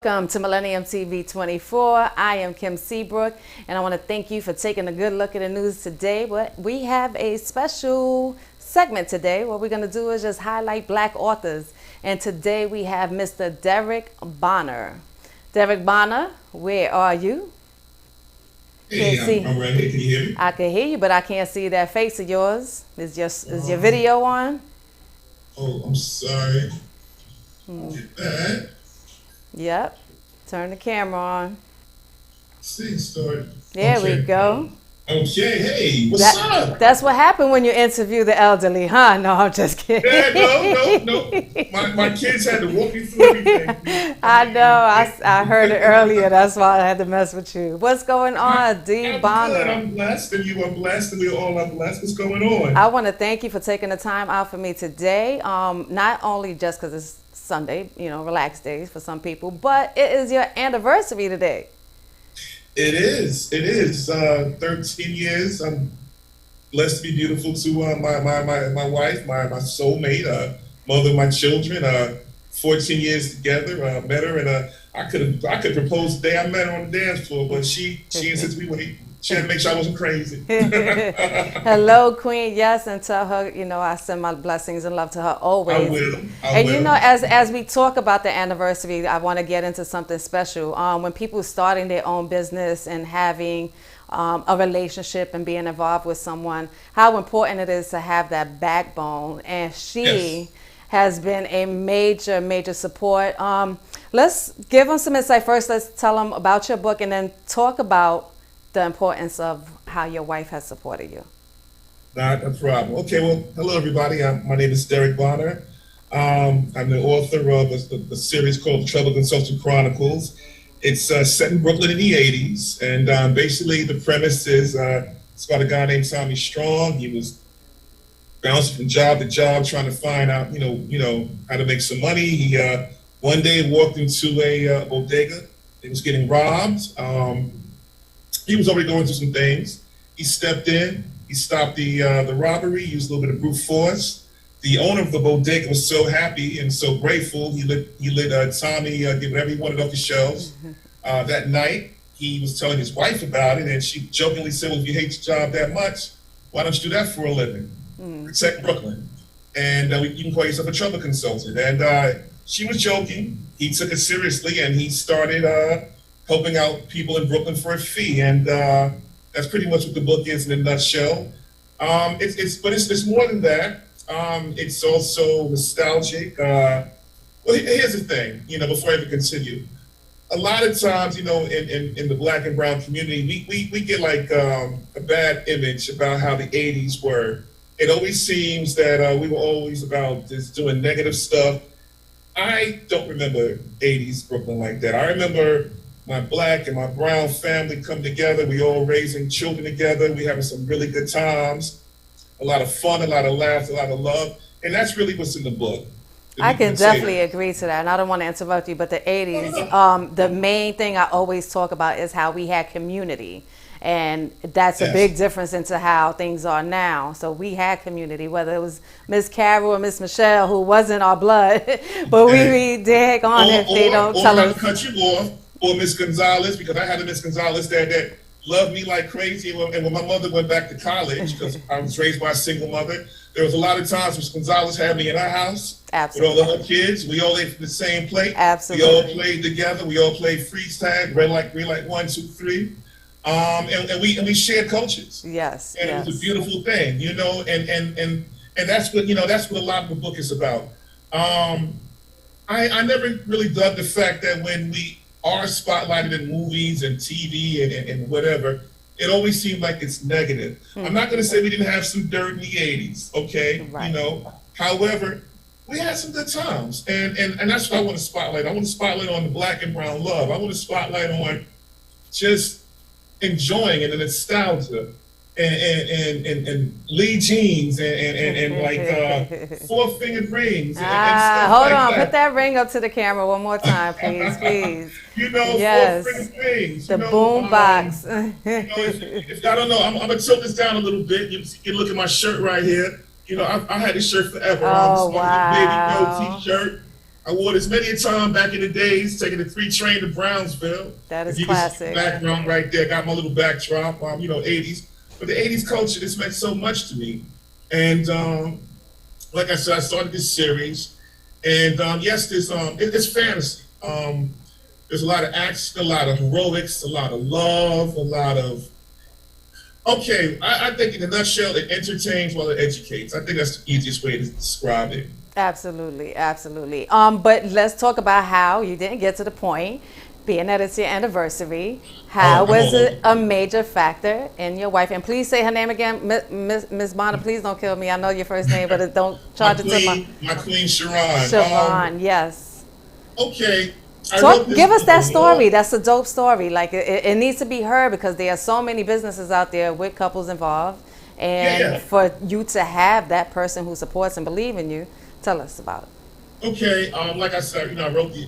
Welcome to Millennium TV 24. I am Kim Seabrook, and I want to thank you for taking a good look at the news today. But we have a special segment today. What we're going to do is just highlight Black authors. And today we have Mr. Derek Bonner. Derek Bonner, where are you? Hey, Can't see. I'm right here. Can you hear me? I can hear you, but I can't see that face of yours. Is your video on? Oh, I'm sorry. Get that. Yep. Turn the camera on. See, start. There we Okay. go. Okay. Hey, what's up? That's what happened when you interview the elderly, huh? No, I'm just kidding. Yeah, no. My kids had to walk me through everything. I know. I heard it earlier. That's why I had to mess with you. What's going on, D. I'm good. Bonner? I'm blessed, and you are blessed, and we all are blessed. What's going on? I want to thank you for taking the time out for me today. Not only just because it's Sunday, relaxed days for some people, but it is your anniversary today. It is. It is. 13 years. I'm blessed to be beautiful to my wife, my soulmate, mother of my children. 14 years together. Met her, and I could propose the day I met her on the dance floor, but she insisted we wait. She had to make sure I wasn't crazy. Hello, Queen. Yes, and tell her, I send my blessings and love to her always. I will. And as we talk about the anniversary, I want to get into something special. When people starting their own business and having a relationship and being involved with someone, how important it is to have that backbone. And she Yes. has been a major support. Let's give them some insight first. Let's tell them about your book, and then talk about the importance of how your wife has supported you. Not a problem. Okay, well, hello everybody. My name is Derek Bonner. I'm the author of the series called Troubled and Social Chronicles. It's set in Brooklyn in the 80s, and basically the premise is it's about a guy named Tommy Strong. He was bouncing from job to job trying to find out, how to make some money. He one day walked into a bodega. He was getting robbed. He was already going through some things. He stepped in. He stopped the robbery. Used a little bit of brute force. The owner of the bodega was so happy and so grateful. He let Tommy get whatever he wanted off the shelves. That night, he was telling his wife about it, and she jokingly said, "Well, if you hate your job that much, why don't you do that for a living? Protect Brooklyn, and you can call yourself a trouble consultant." And she was joking. He took it seriously, and he started helping out people in Brooklyn for a fee, and that's pretty much what the book is in a nutshell. It's more than that. It's also nostalgic. Well, here's the thing. Before I even continue, a lot of times, in the Black and brown community, we get like a bad image about how the '80s were. It always seems that we were always about just doing negative stuff. I don't remember '80s Brooklyn like that. I remember my Black and my brown family come together. We all raising children together. We having some really good times, a lot of fun, a lot of laughs, a lot of love. And that's really what's in the book. I can definitely agree to that. And I don't want to interrupt you, but the 80s, the main thing I always talk about is how we had community. And that's a big difference into how things are now. So we had community, whether it was Miss Carol or Miss Michelle, who wasn't our blood, but we be dag on if they don't tell us. Or cut you off, or Miss Gonzalez, because I had a Miss Gonzalez that loved me like crazy. And when my mother went back to college, because I was raised by a single mother, there was a lot of times Miss Gonzalez had me in her house. Absolutely. With all the other kids. We all ate from the same plate. Absolutely. We all played together. We all played freeze tag, red light, green light, 1, 2, 3. And we shared cultures. Yes. And it was a beautiful thing, and that's what a lot of the book is about. I never really dug the fact that when we are spotlighted in movies and TV and whatever, it always seemed like it's negative. I'm not going to say we didn't have some dirt in the '80s, okay? Right. However, we had some good times, and that's what I want to spotlight. I want to spotlight on the Black and brown love. I want to spotlight on just enjoying it and nostalgia and Lee jeans and like 4-fingered rings. And stuff hold like on, that. put that ring up to the camera one more time, please. Yes. 4-fingered rings. The boom box. If I don't know, I'm gonna tilt this down a little bit. You can look at my shirt right here. I had this shirt forever. Oh, This baby wow. blue t-shirt. I wore this many a time back in the days, taking the 3 train to Brownsville. That If is you can see the classic. background right there, got my little backdrop, 80s. But the 80s culture, this meant so much to me. And like I said, I started this series. And yes, it's fantasy. There's a lot of action, a lot of heroics, a lot of love, a lot of okay, I think in a nutshell, it entertains while it educates. I think that's the easiest way to describe it. Absolutely, absolutely. But let's talk about how you didn't get to the point, being that it's your anniversary. How Oh, I'm was all over. it a major factor in your wife? And please say her name again, Miss Bonner. Please don't kill me. I know your first name, but don't charge it to my My queen Sharon. Siobhan. Yes. Okay, I wrote Talk. this Give us book that a long. story. That's a dope story. Like it needs to be heard because there are so many businesses out there with couples involved, Yeah, and yeah. for you to have that person who supports and believe in you, tell us about it. Okay, like I said, I wrote the.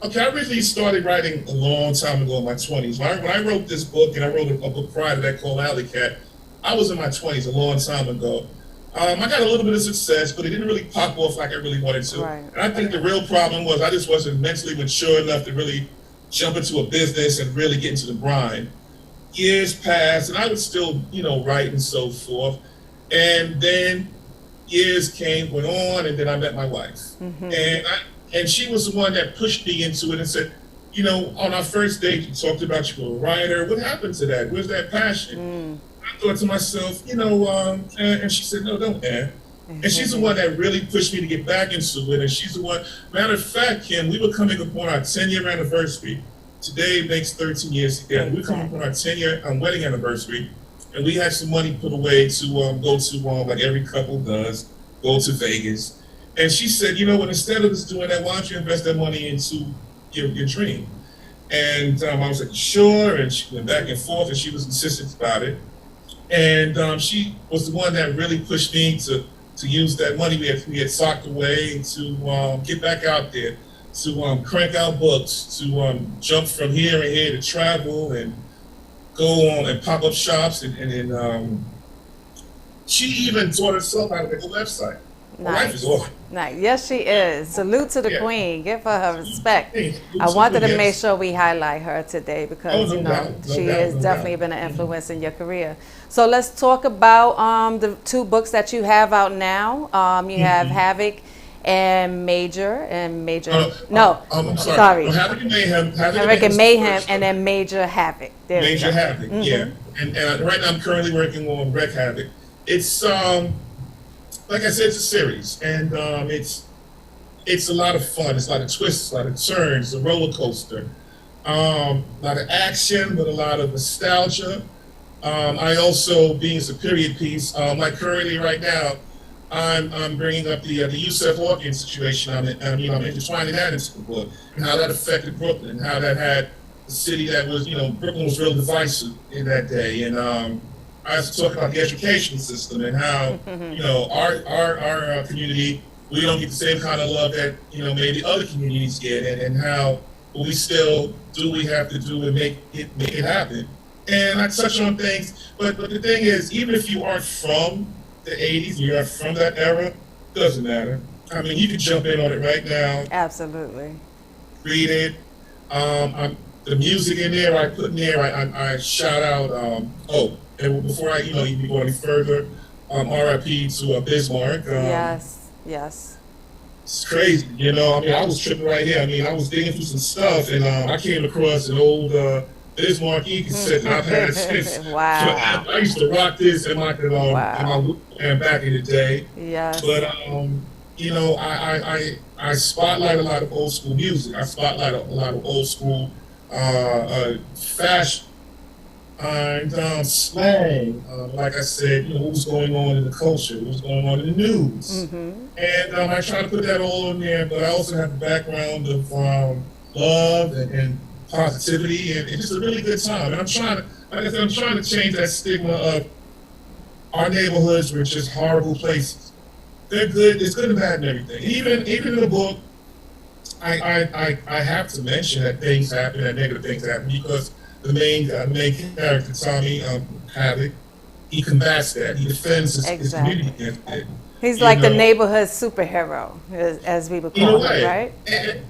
Okay, I originally started writing a long time ago in my 20s. When I wrote this book, and I wrote a book prior to that called Alley Cat, I was in my 20s a long time ago. I got a little bit of success, but it didn't really pop off like I really wanted to. Right. And I think the real problem was I just wasn't mentally mature enough to really jump into a business and really get into the grind. Years passed, and I was still, write and so forth. And then years went on, and then I met my wife, and she was the one that pushed me into it and said, on our first date, you talked about you were a writer. What happened to that? Where's that passion? I thought to myself, and she said, no, don't, Ann. And she's the one that really pushed me to get back into it. And she's the one, matter of fact, Kim, we were coming upon our 10-year anniversary. Today makes 13 years together. We're coming upon our 10-year wedding anniversary. And we had some money put away to go to, like every couple does, go to Vegas. And she said, what, instead of just doing that, why don't you invest that money into your dream? And I was like, sure. And she went back and forth, and she was insistent about it. And she was the one that really pushed me to use that money we had socked away to get back out there, to crank out books, to jump from here and here, to travel and go on and pop up shops, and she even taught herself how to make a website. My wife is Nice. awesome. Nice. Yes, she is. Salute to the Yeah. queen. Give her respect. Hey, I wanted to make yes. sure we highlight her today because, Oh, no doubt, no she doubt, has no definitely doubt. been an influence in your career. So let's talk about the 2 books that you have out now. You have Havoc and Major no, I'm sorry. sorry. No, Havoc and Mayhem. Havoc and is the Mayhem first and one. then Major Havoc. There we Major go. Havoc, yeah. And right now I'm currently working on Wreck Havoc. It's like I said, it's a series, and it's a lot of fun. It's a lot of twists, a lot of turns, a roller coaster. A lot of action, but a lot of nostalgia. I also, being it's a period piece, like currently right now, I'm bringing up the Yusef Hawkins situation. I'm intertwining that into the book and how that affected Brooklyn, how that had the city that was, Brooklyn was real divisive in that day, and I also talk about the education system and how, our community, we don't get the same kind of love that, maybe other communities get, and how we still do what we have to do and make it happen. And I touch on things, but the thing is, even if you aren't from the 80s, you are from that era, doesn't matter. I mean, you can jump in on it right now, Absolutely. read it. The music in there, I put in there, I shout out, and before I, even go any further, RIP to Bismarck. Yes. Yes. It's crazy, I was tripping right here. I was digging through some stuff, and I came across an old Bismarck E cassette that I've had since. Wow. I used to rock this Wow. and back in the day. Yes. But I spotlight a lot of old school music. I spotlight a lot of old school fashion and slang. Like I said, what was going on in the culture, what was going on in the news, and I try to put that all in there. But I also have a background of love and positivity, and it's just a really good time. And I'm trying to, like I said, I'm trying to change that stigma of our neighborhoods were just horrible places. They're good. It's good and bad and everything. Even in the book, I have to mention that things happen, that negative things happen, because the main character, Tommy Havoc, he combats that. He defends his community Exactly. against it. He's You like the know, neighborhood superhero, as we would in a call him, way. right?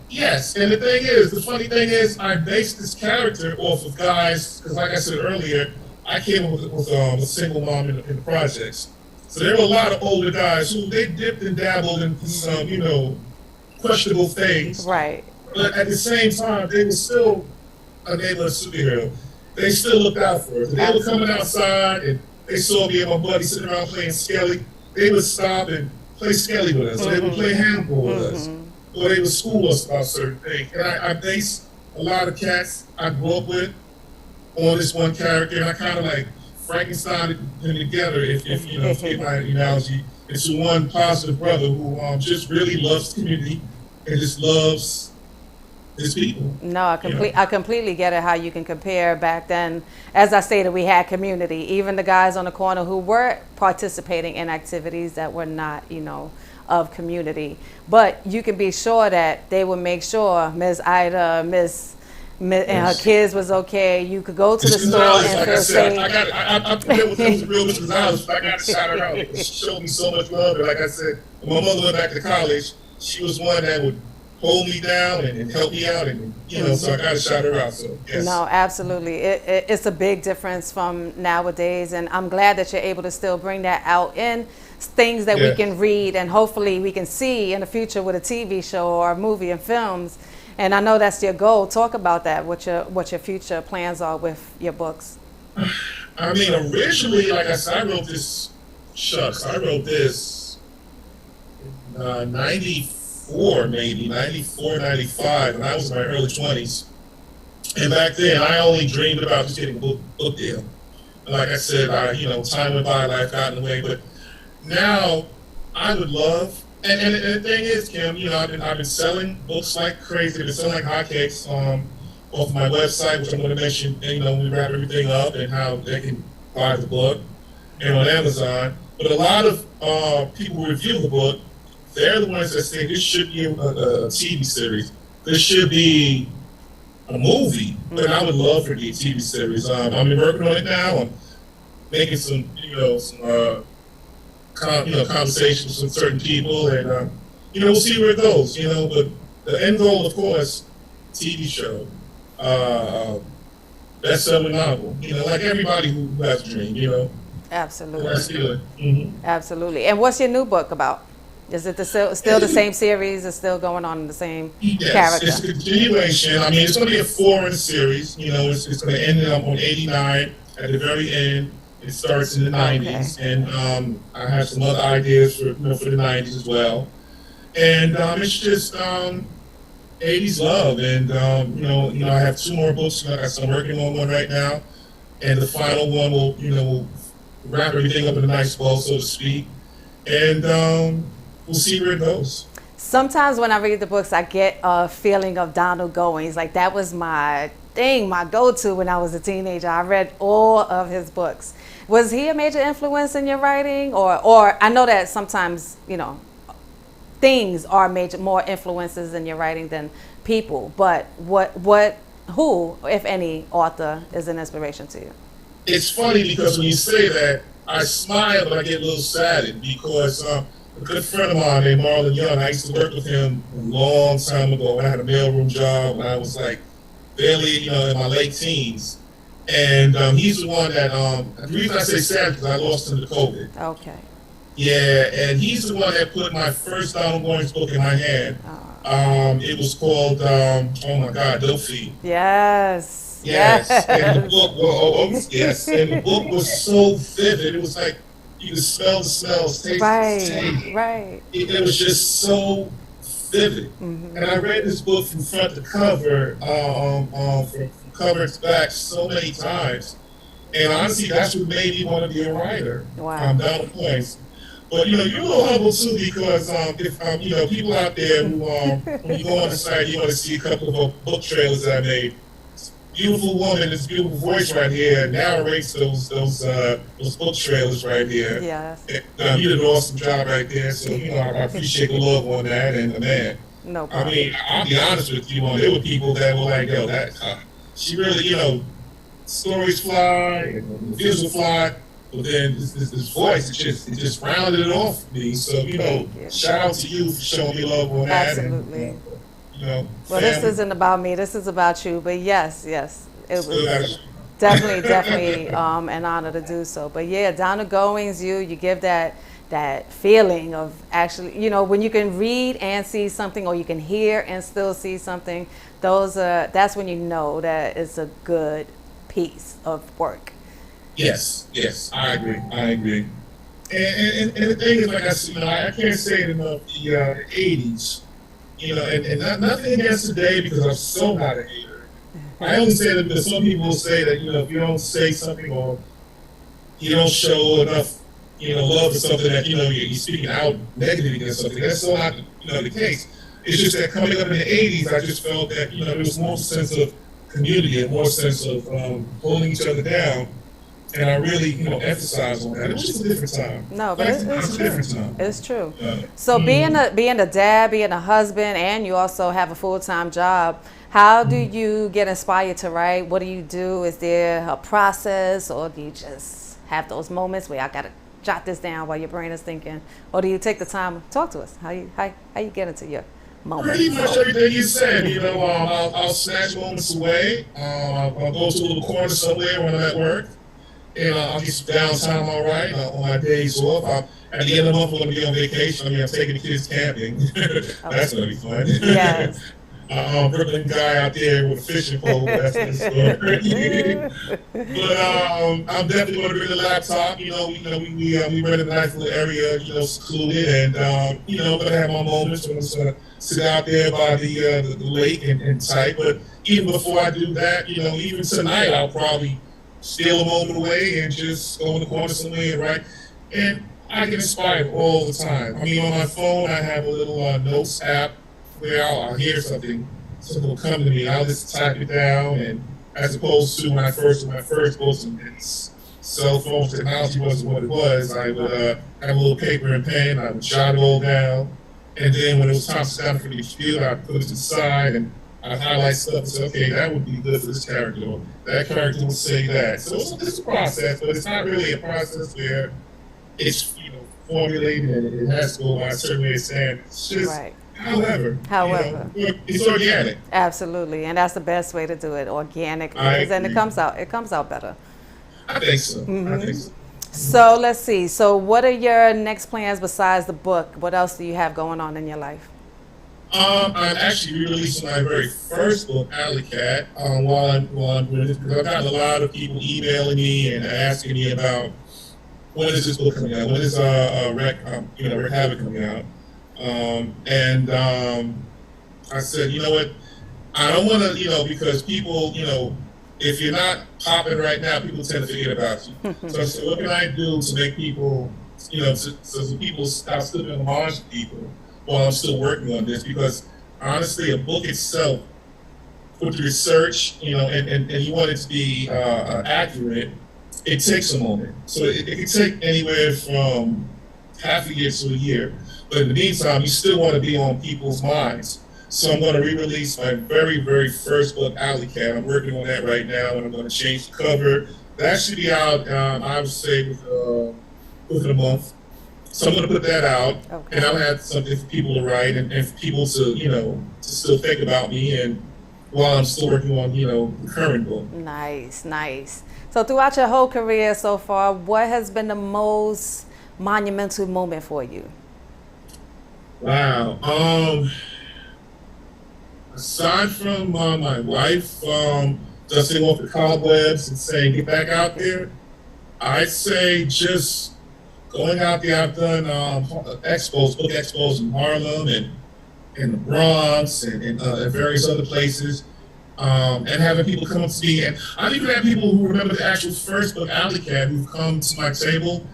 Yes, and the thing is, the funny thing is, I based this character off of guys, because like I said earlier, I came up with a single mom in the projects. So there were a lot of older guys who they dipped and dabbled in some, questionable things, Right. but at the same time, they were still a neighborhood superhero. They still looked out for us. They were coming Absolutely. outside and they saw me and my buddy sitting around playing Skelly. They would stop and play Skelly with us, or they would play handball with us, or they would school us about certain things. And I based a lot of cats I grew up with on this one character, and I kind of like Frankenstein them together, if to get my analogy, into one positive brother who just really loves the community and just loves his people. No, You know. I completely get it how you can compare back then. As I stated, we had community. Even the guys on the corner who were participating in activities that were not, of community. But you can be sure that they would make sure Miss Ida, and her kids was okay. You could go to the store and Like I feel said, safe. I forget what those real Mrs. Gonzalez, but I got to shout her out. She showed me so much love. And like I said, when my mother went back to college, she was one that would hold me down and help me out. And, so I got to shout her out. So, yes. No, absolutely. It's a big difference from nowadays. And I'm glad that you're able to still bring that out in things that we can read and hopefully we can see in the future with a TV show or a movie and films. And I know that's your goal. Talk about that, what your future plans are with your books. I mean, originally, like I said, I wrote this 94, maybe, 94, 95, and I was in my early 20s. And back then, I only dreamed about just getting a book deal. And like I said, time went by, life got in the way, but now I would love, and the thing is, Kim, I've been selling books like crazy. I've been selling like hotcakes off my website, which I'm going to mention, when we wrap everything up, and how they can buy the book, and on Amazon. But a lot of people who review the book, they're the ones that say this should be a TV series. This should be a movie, but I would love for it to be a TV series. I've been working on it now. I'm making some, conversations with certain people, and we'll see where it goes. But the end goal, of course, TV show, best-selling novel. Like everybody who has a dream. Absolutely. Let's do it. Mm-hmm. Absolutely. And what's your new book about? Is it still the same series? It's still going on in the same character? Yes, it's a continuation. I mean, it's going to be a 4-in series. It's going to end up on 89 at the very end. It starts in the 90s, and I have some other ideas for the 90s as well. And it's just 80s love, and I have 2 more books. I'm working on one right now, and the final one will wrap everything up in a nice bow, so to speak. And we'll see where it goes. Sometimes when I read the books, I get a feeling of Donald Goings. Like that was my thing, my go-to when I was a teenager. I read all of his books. Was he a major influence in your writing, or I know that sometimes things are more influences in your writing than people. But who, if any, author is an inspiration to you? It's funny because when you say that, I smile, but I get a little saddened because a good friend of mine named Marlon Young, I used to work with him a long time ago. I had a mailroom job when I was like barely, in my late teens. And he's the one that, the reason I say sad because I lost him to COVID. Okay. Yeah, and he's the one that put my first Donald Goines book in my hand. It was called, oh my God, Delphi. Yes. Yes. And the book, yes. And the book was so vivid. It was like you could smell the smells, taste the taste. Right. It was just so vivid. Mm-hmm. And I read this book from front to cover, from cover to back so many times. And honestly, that's what made me want to be a writer. Wow. Donald Goines. But you're a little humble too because if people out there who when you go on the site, you want to see a couple of book trailers that I made. Beautiful woman, this beautiful voice right here narrates those book trailers right here. Yes. And you did an awesome job right there. So I appreciate the love on that, and man. No problem. I mean, I'll be honest with you. There were people that were like, "Yo, she really, stories fly, visuals fly." But then this voice, it just rounded it off for me. So, Thank you. shout out to you for showing me love on that. Absolutely. And, Well, this family. isn't about me. This is about you. But yes, yes, it Still was got definitely an honor to do so. But yeah, down the goings, you give that feeling of actually, when you can read and see something, or you can hear and still see something. That's when you know that it's a good piece of work. Yes, I agree. And the thing is, like I said, I can't say it enough. The 80s, and nothing against today because I'm so not a hater. I only say that because some people will say that if you don't say something or you don't show enough love for something that you're speaking out negative against something. That's so not the case. It's just that coming up in the '80s, I just felt that there was more sense of community and more sense of holding each other down. And I really, emphasize on that. It was just a different time. No, but it's a true. different time. It's true. So being a dad, being a husband, and you also have a full-time job, how do you get inspired to write? What do you do? Is there a process, or do you just have those moments where I gotta jot this down while your brain is thinking, or do you take the time? Talk to us. How you get into your moment? Pretty much everything you said. I'll snatch moments away. I'll go to a little corner somewhere when I'm at work. And I'll get some downtime, all right, on my days off. At the end of the month, we're going to be on vacation. I'm taking the kids camping. That's going to be fun. Yes. Brooklyn guy out there with a fishing pole. That's the story. But I'm definitely going to bring the laptop. We rent a nice little area, secluded, and I'm going to have my moments. I'm just going to sit out there by the lake and type. But even before I do that, even tonight, I'll probably steal a moment away and just go in the corner somewhere and write. And I get inspired all the time. On my phone, I have a little notes app where I'll hear something will come to me. I'll just type it down, and as opposed to when I first was in cell phone technology wasn't what it was, I would have a little paper and pen. I would jot it all down, and then when it was time to sit down for the computer, I'd put it to the side and I highlight stuff and say, okay, that would be good for this character, or that character would say that. So it's a process, but it's not really a process where it's formulated and it has to go by a certain way of saying. It's just, right. However, it's organic. Absolutely, and that's the best way to do it, organically, and it comes out better. I think so. I think so. So let's see. So what are your next plans besides the book? What else do you have going on in your life? I'm actually releasing my very first book, Alley Cat, while I'm doing this, because I've gotten a lot of people emailing me and asking me about when is this book coming out, when is Wreck Havoc coming out, and I said, you know what, I don't want to, because people, if you're not popping right now, people tend to forget about you. So I said, what can I do to make people, so people stop slipping on the margin of people while I'm still working on this? Because honestly, a book itself, with the research, and you want it to be accurate, it takes a moment. So it can take anywhere from half a year to a year. But in the meantime, you still want to be on people's minds. So I'm going to re-release my very, very first book, Alley Cat. I'm working on that right now, and I'm going to change the cover. That should be out, I would say, within a month. So I'm going to put that out, okay. And I'll have something for people to write and for people to, to still think about me, and while I'm still working on, the current book. Nice, nice. So throughout your whole career so far, what has been the most monumental moment for you? Wow. Aside from my wife dusting off the cobwebs and saying, get back out there, I'd say just going out there. I've done book expos in Harlem and in the Bronx and various other places, and having people come up to me. And I've even had people who remember the actual first book, Alley Cat, who've come to my table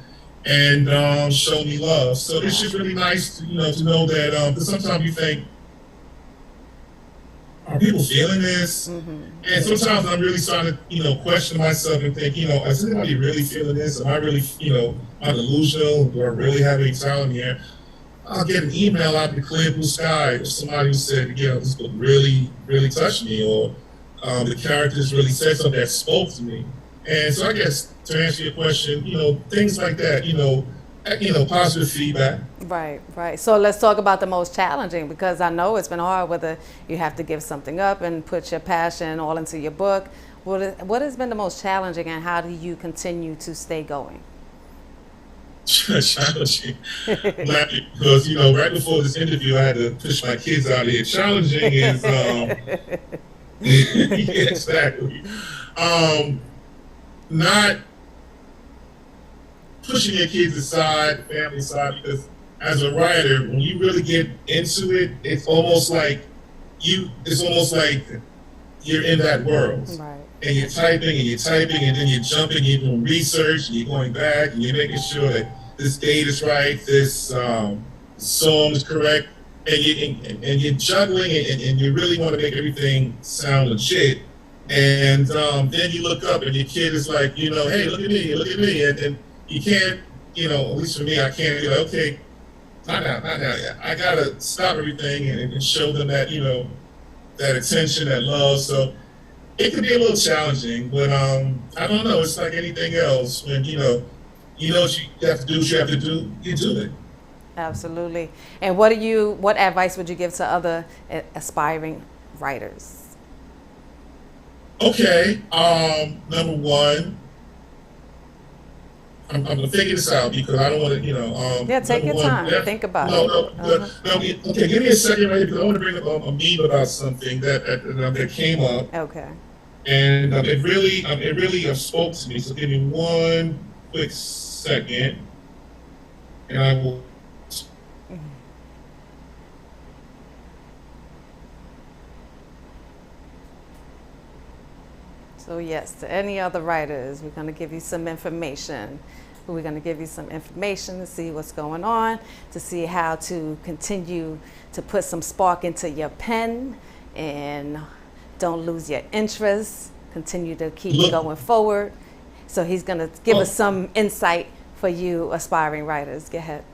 and show me love. So it's just really nice to know that, because sometimes you think, are people feeling this? Mm-hmm. And sometimes I'm really starting to, question myself and think, is anybody really feeling this? Am I really, am I delusional? Do I really have any talent here? I'll get an email out of the clear blue sky of somebody who said, this book really, really touched me, or the characters really said something that spoke to me. And so I guess to answer your question, things like that, positive feedback. Right, right. So let's talk about the most challenging, because I know it's been hard, whether you have to give something up and put your passion all into your book. What has been the most challenging, and how do you continue to stay going? Challenging. Because, right before this interview, I had to push my kids out of here. Challenging is, yeah, exactly. Not pushing your kids aside, family aside, because as a writer, when you really get into it, it's almost like you're in that world. Right. And you're typing, and then you're jumping, you're doing research, and you're going back, and you're making sure that this date is right, this song is correct, and you're juggling, and you really want to make everything sound legit. And then you look up, and your kid is like, hey, look at me, and you can't, at least for me, I can't be like, okay, not now. I gotta stop everything and show them that, that attention, that love. So it can be a little challenging, but I don't know. It's like anything else. When what you have to do, what you have to do, you do it. Absolutely. And what advice would you give to other aspiring writers? Okay. Number one, I'm gonna figure this out because I don't want to, Yeah, take your time. Think about it. No. Okay, give me a second right here because I want to bring up a meme about something that came up. Okay. And it really spoke to me. So give me one quick second, and I will. So yes, to any other writers, we're going to give you some information. We're going to give you some information to see what's going on, to see how to continue to put some spark into your pen, and don't lose your interest. Continue to keep going forward. So he's going to give us some insight for you aspiring writers. Go ahead.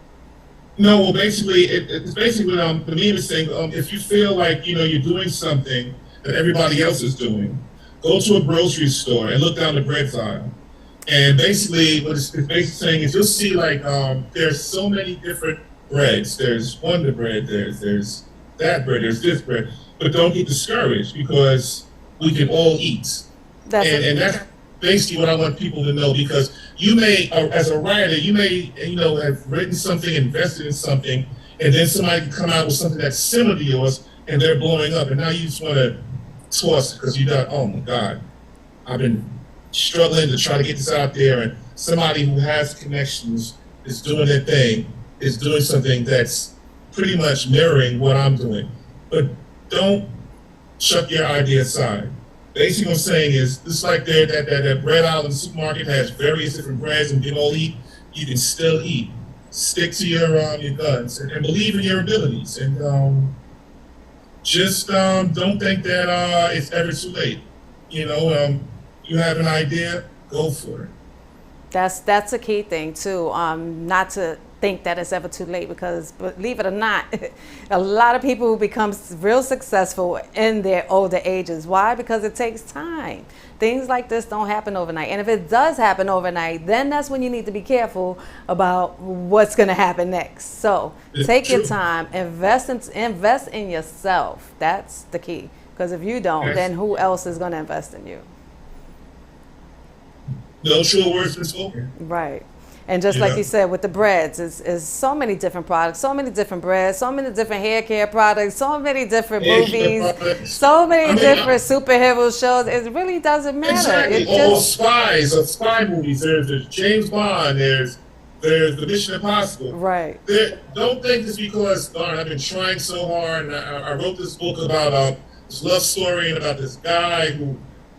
No, well, basically, it's basically what the meme is saying. If you feel like you're doing something that everybody else is doing, go to a grocery store and look down the bread aisle. And basically, what it's basically saying is you'll see there's so many different breads. There's Wonder Bread. There's that bread. There's this bread. But don't get discouraged because we can all eat. And that's basically what I want people to know, because you may, as a writer, have written something, invested in something, and then somebody can come out with something that's similar to yours, and they're blowing up, and now you just want to toss it because you thought, oh my God, I've been struggling to try to get this out there, and somebody who has connections is doing their thing, is doing something that's pretty much mirroring what I'm doing. But don't chuck your idea aside. Basically what I'm saying is, just like that bread aisle in the supermarket has various different breads and we can all eat, you can still eat. Stick to your guns and believe in your abilities. And just don't think that it's ever too late. You have an idea, go for it. That's a key thing too. Not to think that it's ever too late, because believe it or not, a lot of people who become real successful in their older ages. Why? Because it takes time. Things like this don't happen overnight. And if it does happen overnight, then that's when you need to be careful about what's going to happen next. So take your time, invest in yourself. That's the key. Because if you don't, then who else is going to invest in you? No true words been spoken. Right. And just like you said, with the breads, is so many different products, so many different breads, so many different hair care products, so many different movies, so many different superhero shows. It really doesn't matter. Exactly. All spy movies. There's James Bond. There's the Mission Impossible. Right. Don't think it's because, darn, I've been trying so hard, and I wrote this book about this love story and about this guy who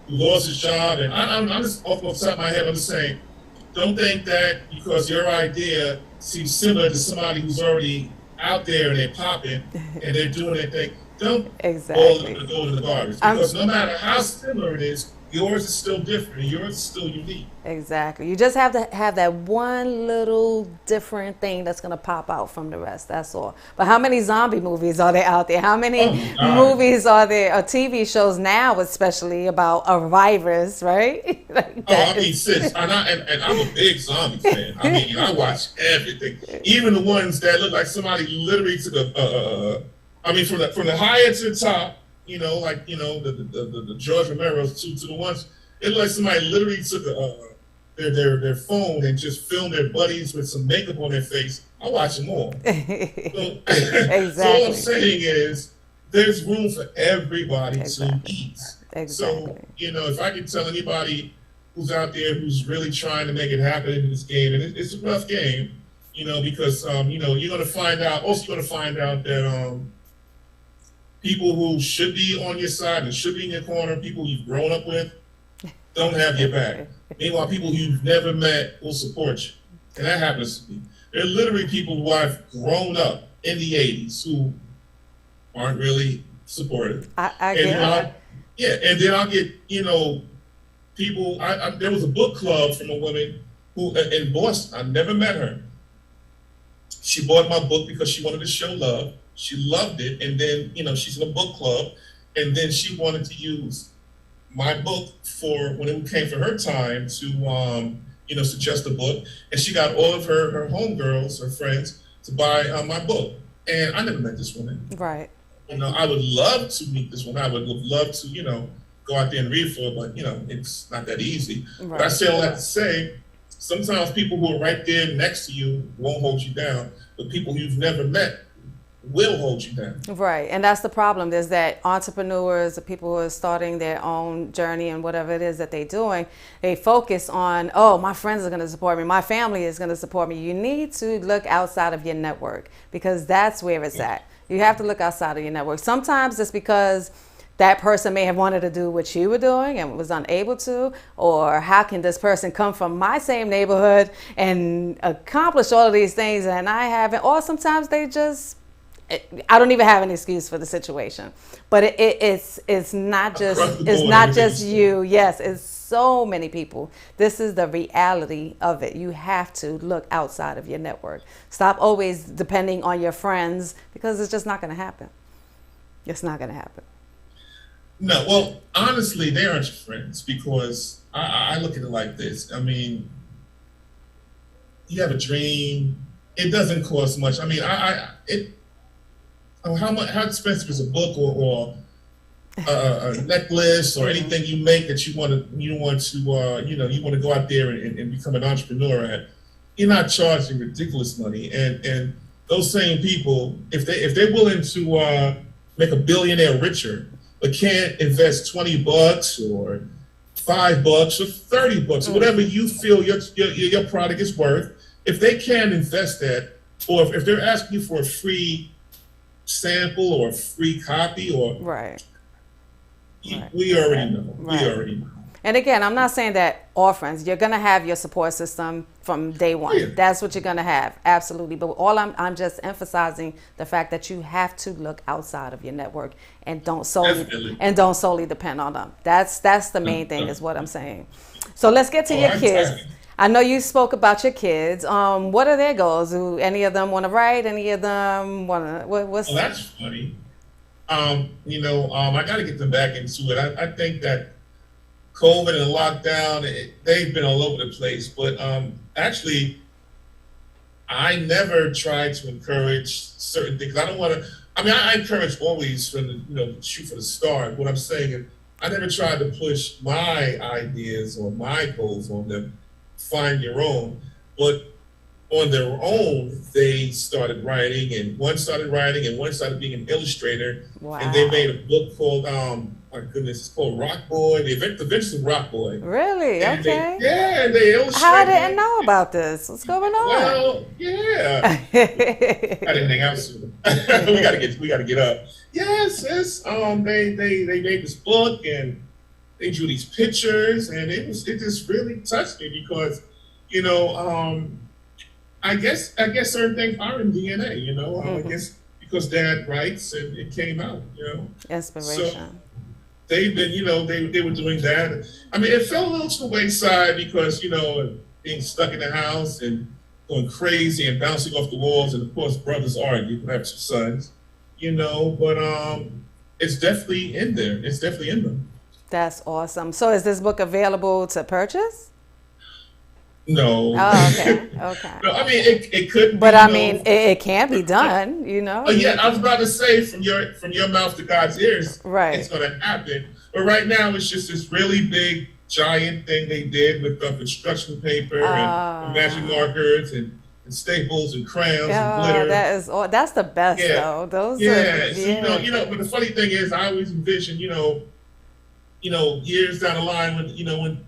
lost his job. And I'm just off the top of my head, I'm just saying, don't think that because your idea seems similar to somebody who's already out there and they're popping and they're doing their thing. Don't all of them go to the garbage. Because no matter how similar it is, yours is still different. And yours is still unique. Exactly. You just have to have that one little different thing that's going to pop out from the rest. That's all. But how many zombie movies are there out there? How many Oh my God. movies are there, or TV shows now, especially about a virus, right? Like Oh, that I mean, is. sis, and I'm a big zombie fan. I mean, I watch everything, even the ones that look like somebody literally took I mean, from the higher to the top, like the George Romero's to the ones it looked like somebody literally took their phone and just filmed their buddies with some makeup on their face. I watch them all. So, so all I'm Exactly. saying is there's room for everybody to Exactly. eat. So, Exactly. if I can tell anybody who's out there who's really trying to make it happen in this game, and it's a rough game, because you're gonna find out. Also, you're gonna find out that people who should be on your side and should be in your corner, people you've grown up with, don't have your back. Meanwhile, people you've never met will support you. And that happens to me. There are literally people who I've grown up in the 80s who aren't really supportive. I And get it. yeah, and then I'll get, people. There was a book club from a woman who in Boston. I never met her. She bought my book because she wanted to show love. She loved it, and then she's in a book club, and then she wanted to use my book for when it came for her time to suggest a book, and she got all of her homegirls, her friends, to buy my book. And I never met this woman. Right. I would love to meet this woman. I would love to go out there and read for her, but it's not that easy. But I Right. say all that to say, sometimes people who are right there next to you won't hold you down, but people you've never met will hold you down. Right, and that's the problem. There's that entrepreneurs, the people who are starting their own journey and whatever it is that they're doing, they focus on, oh, my friends are going to support me, my family is going to support me. You need to look outside of your network because that's where it's at. You have to look outside of your network. Sometimes it's because that person may have wanted to do what you were doing and was unable to, or how can this person come from my same neighborhood and accomplish all of these things and I haven't, or sometimes they just I don't even have an excuse for the situation, but it's not just Across the it's board, not everything's just you. Yes, it's so many people. This is the reality of it. You have to look outside of your network. Stop always depending on your friends because it's just not going to happen. It's not going to happen. No, well, honestly, they aren't your friends because I look at it like this. I mean, you have a dream. It doesn't cost much. I mean, how expensive is a book or a necklace or anything you make that you want to go out there and become an entrepreneur at? You're not charging ridiculous money, and those same people, if they're willing to make a billionaire richer, but can't invest $20 or $5 or $30 or whatever you feel your product is worth, if they can't invest that, or if they're asking you for a free sample or a free copy, or Right. we already know. Right. We already know. And again, I'm not saying that all friends, you're going to have your support system from day one. Yeah. That's what you're going to have. Absolutely. But I'm just emphasizing the fact that you have to look outside of your network and Definitely. don't solely depend on them. That's the main thing is what I'm saying. So let's get to your I'm kids. telling you. I know you spoke about your kids. What are their goals? Do any of them want to write? Any of them want to, what's Well, that's funny. I got to get them back into it. I think that COVID and lockdown, they've been all over the place. But actually, I never tried to encourage certain things. I don't want to. I mean, I encourage always from shoot for the start. What I'm saying is, I never tried to push my ideas or my goals on them. Find your own, but on their own, they started writing, and one started writing, and one started being an illustrator, and they wow. made a book called my goodness, it's called Rock Boy, the Adventures of Rock Boy. Really? And Okay. and they illustrated. How I didn't know about this. What's going on? Well, yeah. I didn't hang out soon. we gotta get up. Yes, yes. They made this book and they drew these pictures, and it just really touched me because, I guess certain things are in DNA, I guess because Dad writes and it came out, So Inspiration. they've been, they were doing that. I mean, it fell a little to the wayside because, being stuck in the house and going crazy and bouncing off the walls, and of course, brothers argue, perhaps your sons, but it's definitely in there. It's definitely in them. That's awesome. So is this book available to purchase? No. Oh, okay. Okay. No, I mean, it could. But I mean, it can be done. Yeah, I was about to say, from your mouth to God's ears, right? It's going to happen. But right now, it's just this really big, giant thing they did with construction paper and magic markers and staples and crayons and glitter. That's the best, though. Those. Yeah. So, but the funny thing is, I always envision, years down the line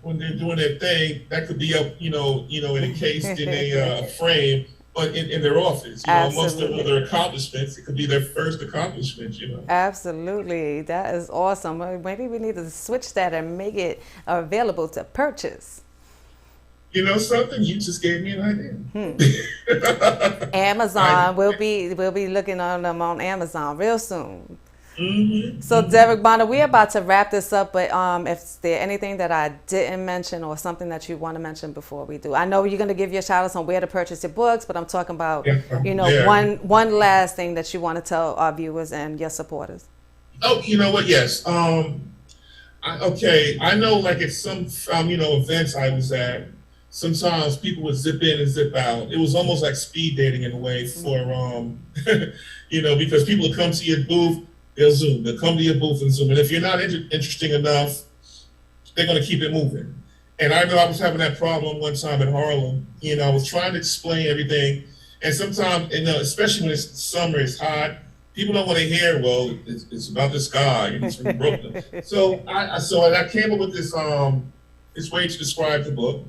when they're doing their thing, that could be up, encased in a frame, but in their office, amongst their other accomplishments, it could be their first accomplishment, Absolutely, that is awesome. Maybe we need to switch that and make it available to purchase. You know something? You just gave me an idea. Amazon, we'll be looking on them on Amazon real soon. Mm-hmm. So Derek Bonner, we're about to wrap this up, but if there's anything that I didn't mention or something that you want to mention before we do, I know you're going to give your shout outs on where to purchase your books, but I'm talking about, one last thing that you want to tell our viewers and your supporters. Oh, you know what? Yes. I know, like at some, events I was at, sometimes people would zip in and zip out. It was almost like speed dating in a way for, because people would come to your booth, they'll Zoom. They'll come to your booth and Zoom. And if you're not interesting enough, they're going to keep it moving. And I know I was having that problem one time in Harlem. I was trying to explain everything. And sometimes, especially when it's summer, it's hot, people don't want to hear, well, it's about this guy and he's from Brooklyn. So I came up with this way to describe the book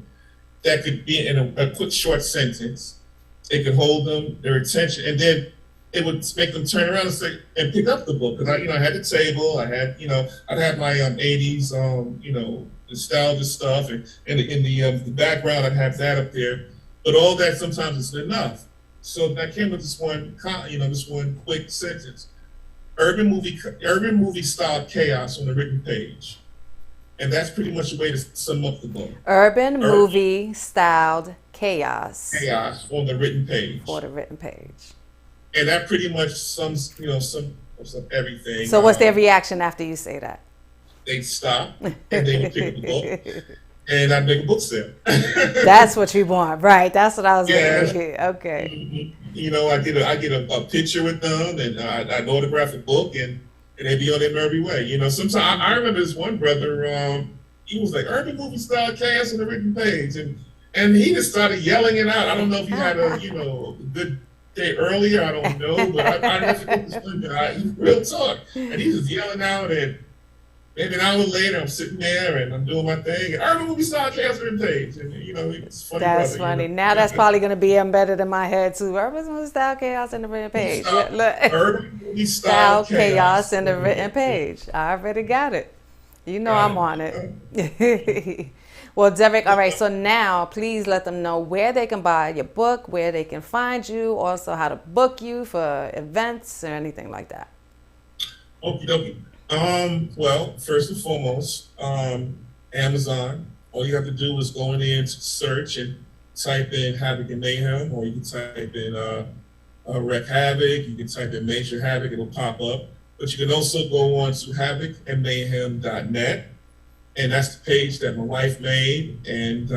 that could be in a quick, short sentence. It could hold them, their attention, and then it would make them turn around and pick up the book. Because I had the table, I'd have my 80s, nostalgia stuff, and in the background I'd have that up there. But all that sometimes isn't enough. So I came with this one quick sentence: urban movie style chaos on the written page, and that's pretty much the way to sum up the book. Urban movie styled chaos. Chaos on the written page. For the written page. And that pretty much sums up everything. So what's their reaction after you say that? They'd stop and they would pick up the book, and I'd make a book sale. That's what you want, right? That's what I was thinking. Okay. Mm-hmm. I get a picture with them, and I'd autograph a book, and they'd be on their merry way. Sometimes I remember this one brother. He was like, "Urban movie style chaos on the written page," and he just started yelling it out. I don't know if he had a good day earlier, I don't know, but I never forget this one guy. He's real talk, and he's just yelling out, and maybe an hour later, I'm sitting there and I'm doing my thing, and urban movie style chaos on the page, and it's funny. That's funny. Now that's probably going to be embedded in my head too. Urban movie style chaos in the written page. Urban movie style chaos in the written page. I already got it. I'm on it. Well, Derek, all right, so now please let them know where they can buy your book, where they can find you, also how to book you for events or anything like that. Okie dokie. Well, first and foremost, Amazon. All you have to do is go in there to search and type in Havoc and Mayhem, or you can type in Wreck Havoc, you can type in Major Havoc, it'll pop up. But you can also go on to havocandmayhem.net. And that's the page that my wife made, and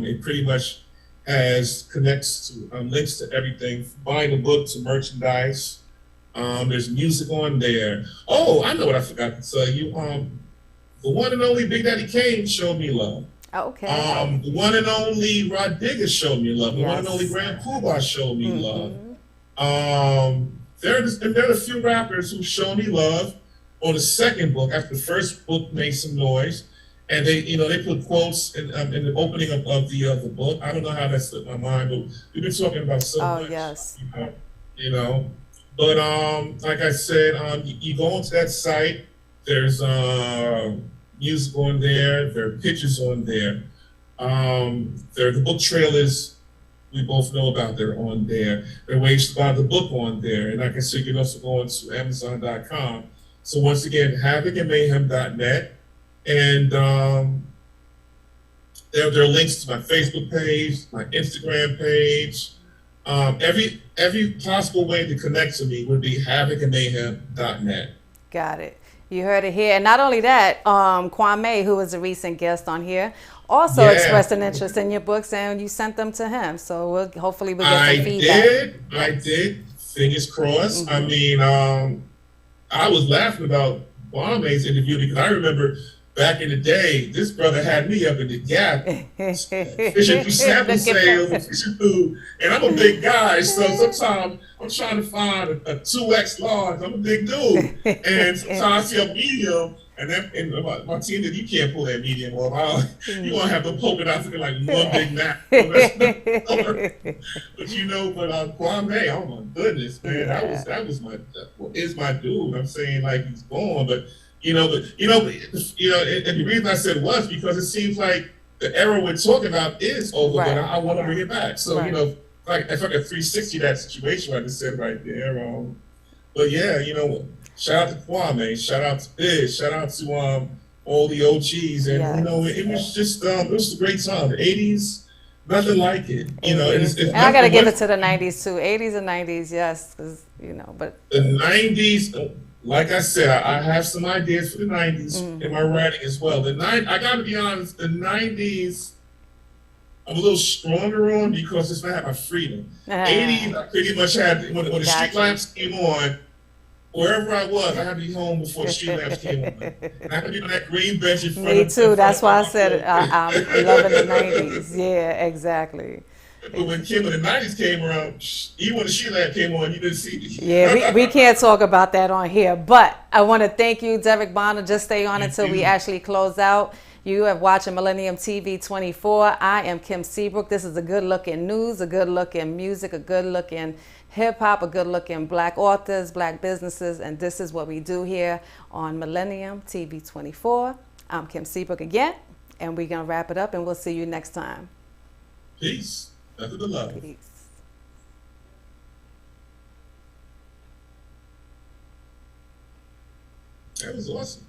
it pretty much connects to links to everything, buying the book to merchandise. There's music on there. Oh, I know what I forgot to tell you. The one and only Big Daddy Kane showed me love. Okay. The one and only Rod Digger showed me love. The one and only Grand Poobah showed me love. There are a few rappers who showed me love on the second book after the first book made some noise. And they put quotes in the opening of the book. I don't know how that slipped my mind, but we've been talking about so much. Oh, yes. But like I said, you go onto that site. There's music on there. There are pictures on there. There are the book trailers we both know about. They're on there. There are ways to buy the book on there. And like I said, you can also go on to Amazon.com So once again, havocandmayhem.net. And there are links to my Facebook page, my Instagram page. Every possible way to connect to me would be havocandmayhem.net. Got it. You heard it here. And not only that, Kwame, who was a recent guest on here, also Yeah, expressed an interest in your books, and you sent them to him. So hopefully we'll get I some feedback. I did. Fingers crossed. I mean, I was laughing about Bombay's interview because I remember back in the day, this brother had me up in the Gap fishing through sample sales, fishing through, and I'm a big guy, so sometimes I'm trying to find a 2X large. I'm a big dude, and sometimes I see a medium, and then my team that you can't pull that medium off. You want to have them poking out looking like one big nap. But Kwame, oh my goodness, man, that is my dude. I'm saying like he's gone, but. And the reason I said was because it seems like the era we're talking about is over, Right. but I want to bring it back. So, Right. like it's like a 360 that situation I just said right there. But yeah, shout out to Kwame, shout out to Biz, shout out to all the OGs, and Yes. it was just it was a great time. The 80s, nothing like it. It's And I got to give it to the 90s too. 80s and 90s, yes. But the 90s. Like I said, I have some ideas for the 90s in my writing as well. I got to be honest, the 90s I'm a little stronger on because it's not my freedom. 80s, I pretty much had, when the street lamps came on, wherever I was, I had to be home before the street lamps came on. And I had to be on that green bench in front of me too. That's why I said I'm loving the 90s. Yeah, exactly. But when the 90s came around, even when the street lamp came on, you didn't see me. Yeah, we can't talk about that on here. But I want to thank you, Derek Bonner. Just stay on until we actually close out. You have watching Millennium TV 24. I am Kim Seabrook. This is a good look in news, a good look in music, a good look in hip hop, a good look in black authors, black businesses, and this is what we do here on Millennium TV 24. I'm Kim Seabrook again, and we're gonna wrap it up, and we'll see you next time. Peace. Nothing but love. Peace. That was awesome.